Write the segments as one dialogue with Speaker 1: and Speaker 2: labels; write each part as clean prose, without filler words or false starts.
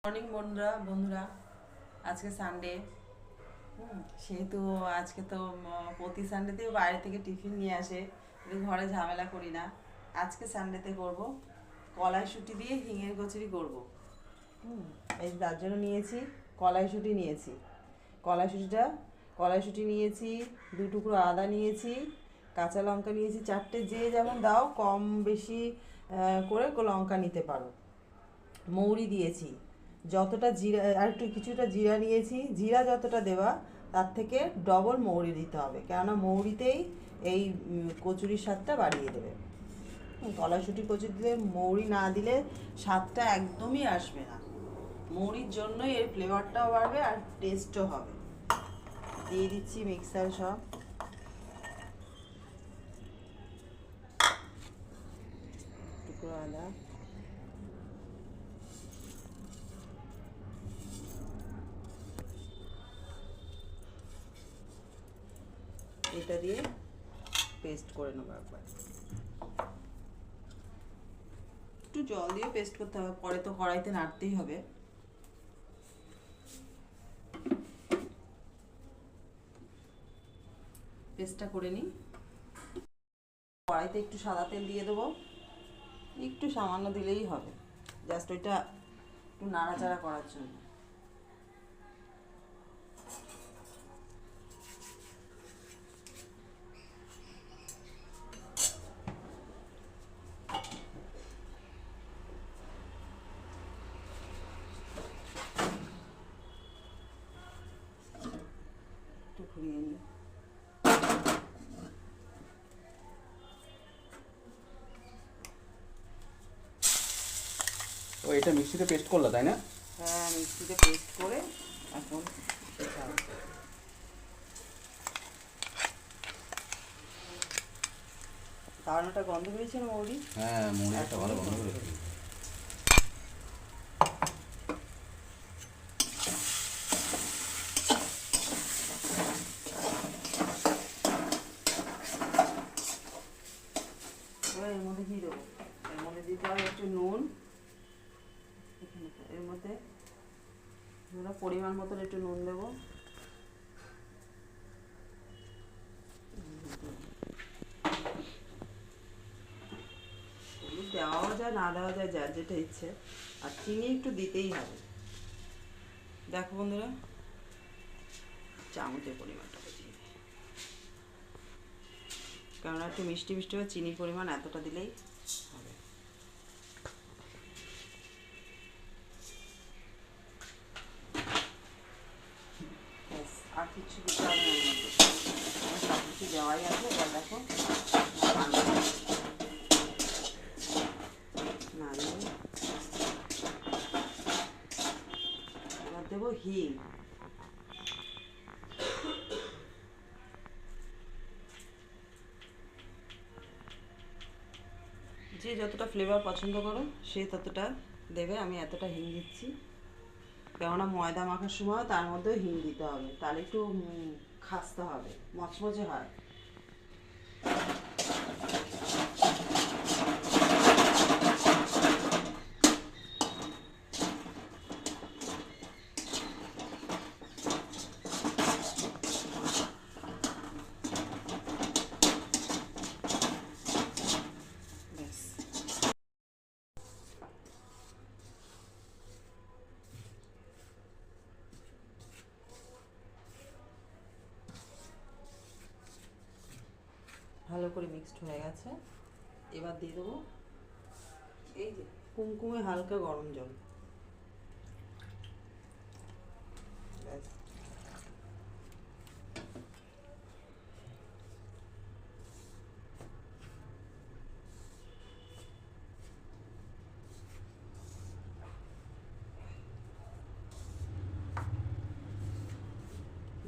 Speaker 1: Morning বন্ধুরা আজকে Sunday. সেহেতু আজকে তো প্রতি সানডেতেও বাইরে থেকে টিফিন নিয়ে আসে, কিন্তু ঘরে ঝামেলা করি না। আজকে সানডেতে করব কলাইশুঁটি দিয়ে হিঙের কচুরি করব। এই তার জন্য নিয়েছি কলাইশুঁটি নিয়েছি। কলাইশুঁটিটা কলাইশুঁটি নিয়েছি, 2 টুকরো আদা নিয়েছি, কাঁচা লঙ্কা নিয়েছি 4টে, যে যেমন দাও কম বেশি করে লঙ্কা নিতে পারো। মৌরি দিয়েছি, যতটা জিরা আর একটু কিছুটা জিরা নিয়েছি। জিরা যতটা দেওয়া তার থেকে ডবল মৌরি দিতে হবে, কেননা মৌরিতেই এই কচুরির স্বাদটা বাড়িয়ে দেবে। কলাইশুঁটি কচুরিতে মৌরি না দিলে স্বাদটা একদমই আসবে না। মৌরির জন্যই এর ফ্লেভারটাও বাড়বে আর টেস্টও হবে। দিয়ে দিচ্ছি মিক্সার সব টুকরো আদা, এটা দিয়ে পেস্ট করে নেবো একবার। একটু জল দিয়ে পেস্ট করতে হবে, পরে তো কড়াইতে নাড়তেই হবে। পেস্টটা করে নিই। কড়াইতে একটু সাদা তেল দিয়ে দেবো, একটু সামান্য দিলেই হবে, জাস্ট ওইটা একটু নাড়াচাড়া করার জন্য। একটু ঘুরিয়ে নিই।
Speaker 2: ও এটা মিক্সিতে পেস্ট করলো তাই না?
Speaker 1: হ্যাঁ, মিক্সিতে পেস্ট করে এখন দারুণটা গন্ধ বেরিয়েছে না মৌরি?
Speaker 2: হ্যাঁ, মনে একটা ভালো গন্ধ করে।
Speaker 1: এবার এর মধ্যে কী দেবো? এর মধ্যে দিতে হবে একটু নুন। এর মধ্যে পরিমাণ মতন একটু নুন দেবো। দেওয়াও যায়, না দেওয়া যায়, যার যেটা ইচ্ছে। আর চিনি একটু দিতেই হবে। দেখো বন্ধুরা, চামচের পরিমাণটা বুঝিয়ে দিই, কেননা একটু মিষ্টি মিষ্টি বা চিনির পরিমাণ এতটা দিলেই হবে। ব্যাস, আর কিছু দিতে হবে না। সব কিছু দেওয়াই আছে। এবার দেখো নাড়িয়ে এবার দেবো হিং। যে যতটা ফ্লেভার পছন্দ করো সে ততটা দেবে। আমি এতটা হিং দিচ্ছি, কেননা ময়দা মাখার সময় তার মধ্যে হিং দিতে হবে, তাহলে একটু খাস্তা হবে, মচমচে হয়। ব্যাস, ভালো করে মিক্সড হয়ে গেছে। এবার দিয়ে দেবো এই যে কুমকুমে হালকা গরম জল। ব্যাস,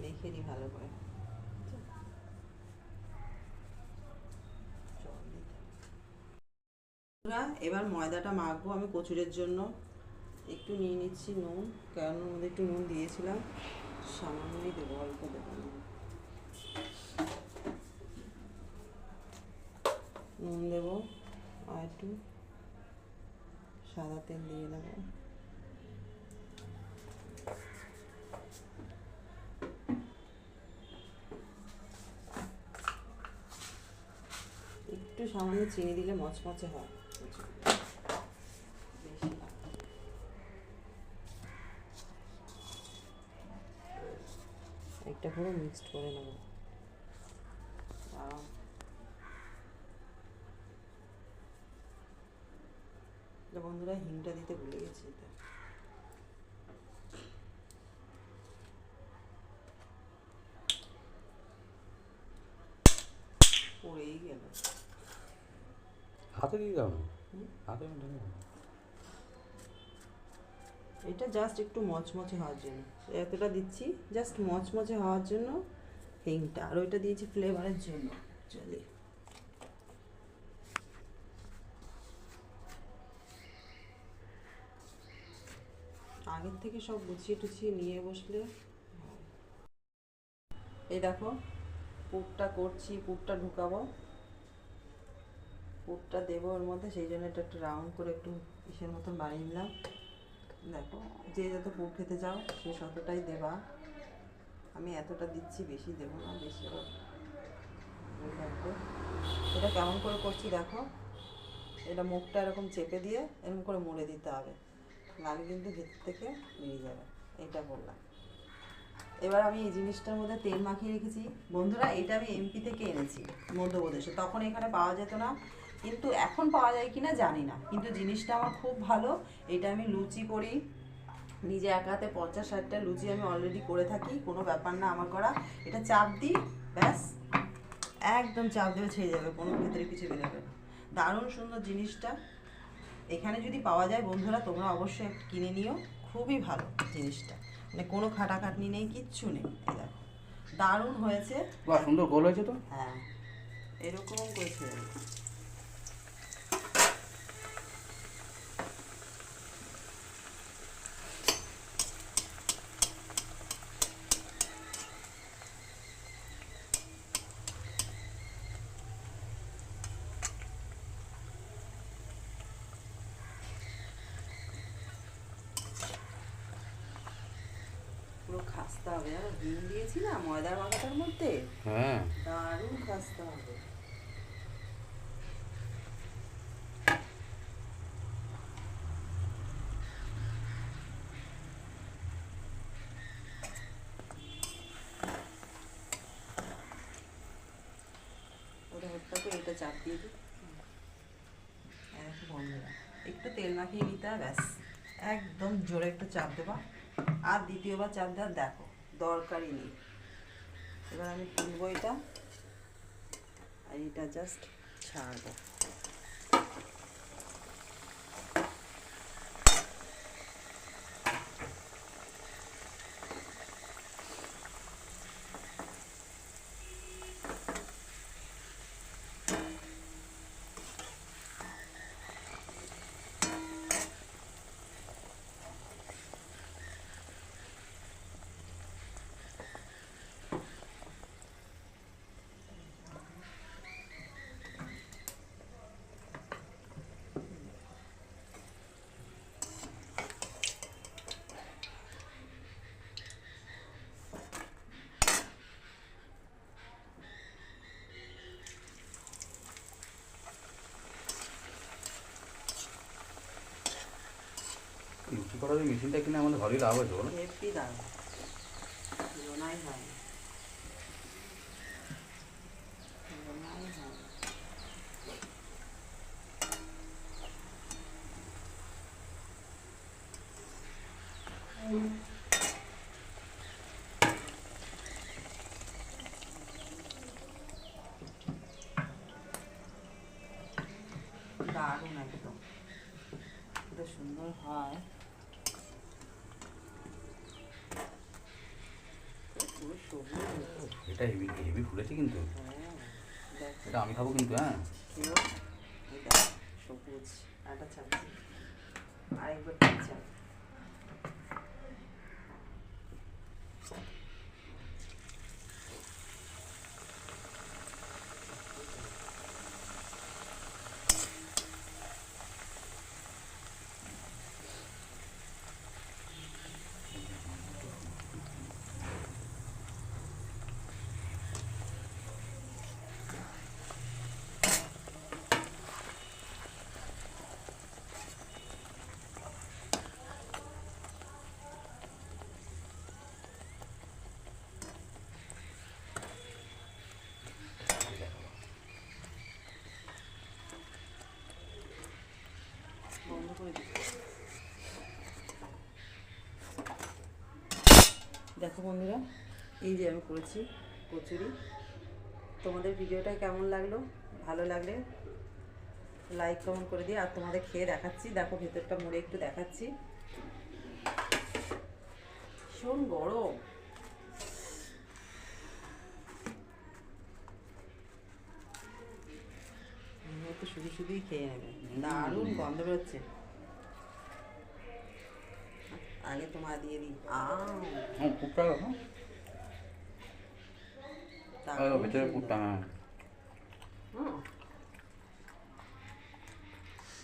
Speaker 1: মেখে নিই ভালো করে। এবার ময়দাটা মাখবো আমি কচুরের জন্য। একটু নিয়ে নিচ্ছি নুন, কারণ ওর মধ্যে একটু নুন দিয়েছিলাম, সামান্যই দেবো, অল্প দেবো। নুন দেবো আর একটু সাদা তেল দিয়ে দেবো। সামান্য চিনি দিলে মচমচে হয়, বেশি না। একটা পুরো মিক্সড করে নেব। বন্ধুরা হিংটা দিতে ভুলে গেছি, এটা পড়েই গেল।
Speaker 2: হাতে দিয়ে দাও না, হাতে
Speaker 1: এটা জাস্ট একটু মচমচে হওয়ার জন্য এতটা দিচ্ছি, জাস্ট মচমচে হওয়ার জন্য হিংটা, আর ওইটা দিয়েছি ফ্লেভারের জন্য। চলে আগের থেকে সব গুছিয়ে টুছিয়ে নিয়ে বসলে। এই দেখো পুরটা করছি, পুরটা ঢুকাবো, পুরটা দেবো ওর মধ্যে, সেই জন্য এটা একটু রাউন্ড করে একটু ইসের মতন বানিয়ে নিলাম। দেখো যে যত পুর খেতে চাও সে ততটাই দেবা, আমি এতটা দিচ্ছি, বেশি দেবো না, বেশি আবার লাগবে। এটা কেমন করে করছি দেখো, এটা মুখটা এরকম চেপে দিয়ে এরকম করে মুড়ে দিতে হবে, নাহলে কিন্তু ভেতর থেকে বেরিয়ে যাবে। এটা বললাম। এবার আমি এই জিনিসটার মধ্যে তেল মাখিয়ে রেখেছি বন্ধুরা, এটা আমি এমপি থেকে এনেছি, মধ্যপ্রদেশে, তখন এখানে পাওয়া যেত না, কিন্তু এখন পাওয়া যায় কিনা জানি না, কিন্তু জিনিসটা আমার খুব ভালো। এটা আমি লুচি করি নিজে, এক হাতে 50-60টা লুচি আমি অলরেডি করে থাকি, কোনো ব্যাপার না আমার করা। এটা চাপ দিই, ব্যাস একদম চাপ দেবে, ছেড়ে যাবে, কোনো ভেতরে কিছু বেরোবে না। দারুণ সুন্দর জিনিসটা, এখানে যদি পাওয়া যায় বন্ধুরা তোমরা অবশ্যই কিনে নিও, খুবই ভালো জিনিসটা, মানে কোনো খাটাখাটনি নেই, কিচ্ছু নেই। এই দেখো দারুণ হয়েছে,
Speaker 2: বাহ সুন্দর গোল হয়েছে তো।
Speaker 1: হ্যাঁ এরকম করেছে। পুরো খাস্তা হবে, আর ডিম দিয়েছি না ময়দার মাখাটার মধ্যে,
Speaker 2: হ্যাঁ
Speaker 1: দারুণ খাস্তা হবে। ওটা হত্যা করে এটা চাপ দিয়ে দিই, একটু বন্ধুরা একটু তেল মাখিয়ে নিতে হবে, ব্যাস একদম জোরে একটু চাপ দেবা, আর দ্বিতীয়বার চাপ দেওয়ার দেখো দরকারই নেই। এবার আমি তুলবো এটা, আর এটা জাস্ট ছাড়বো।
Speaker 2: লুচি করার মেশিনটা কিনে আমাদের ভালোই লাভ হয়েছে বলো।
Speaker 1: হেপি দারুণ, তুলনাই হয় না, তুলনাই হয় না। দারুণ একদম, কত সুন্দর হয়, পুরো সবুজ।
Speaker 2: এটা হেভি হেভি ফুলেছে কিন্তু,
Speaker 1: হ্যাঁ দেখ
Speaker 2: এটা আমি খাবো কিন্তু। হ্যাঁ
Speaker 1: কেউ, এটা সবুজ, একটা চামচ, আরেকবার চাপ। দেখো বন্ধুরা, এই যে আমি করেছি কচুরি। তোমাদের ভিডিওটা কেমন লাগলো? ভালো লাগলে লাইক কমেন্ট করে দিই। আর তোমাদের খেয়ে দেখাচ্ছি, দেখো ভেতরটা মুড়ে একটু দেখাচ্ছি। ভীষণ গরম। একটু শুধু শুধুই খেয়ে নেবে, দারুণ গন্ধ বেরোচ্ছে। আগে তোমার দিয়ে দিই।
Speaker 2: পুরটা দেখো। ভেতরে পুরটা, হ্যাঁ।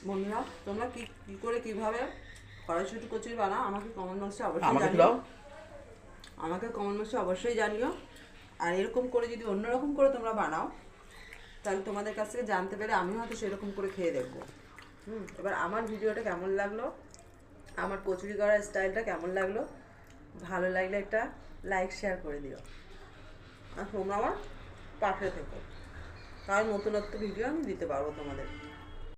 Speaker 1: বন্ধুরা, তোমরা কি কি করে কিভাবে কড়াইশুঁটি কচুরি বানাও আমাকে কমেন্ট বক্সে অবশ্যই
Speaker 2: আমাকে
Speaker 1: জানিও।
Speaker 2: দাও।
Speaker 1: আমাকে কমেন্ট বক্সে অবশ্যই জানিও। আর এরকম করে যদি অন্যরকম করে তোমরা বানাও, তাহলে তোমাদের কাছ থেকে জানতে পেরে আমিও হয়তো সেরকম করে খেয়ে দেখবো। এবার আমার ভিডিওটা কেমন লাগলো, আমার কচুরি করার স্টাইলটা কেমন লাগলো, ভালো লাগলে একটা লাইক শেয়ার করে দিও। আর তোমরা আমার পাশে থেকো, কারণ নতুনত্ব ভিডিও আমি দিতে পারবো তোমাদের।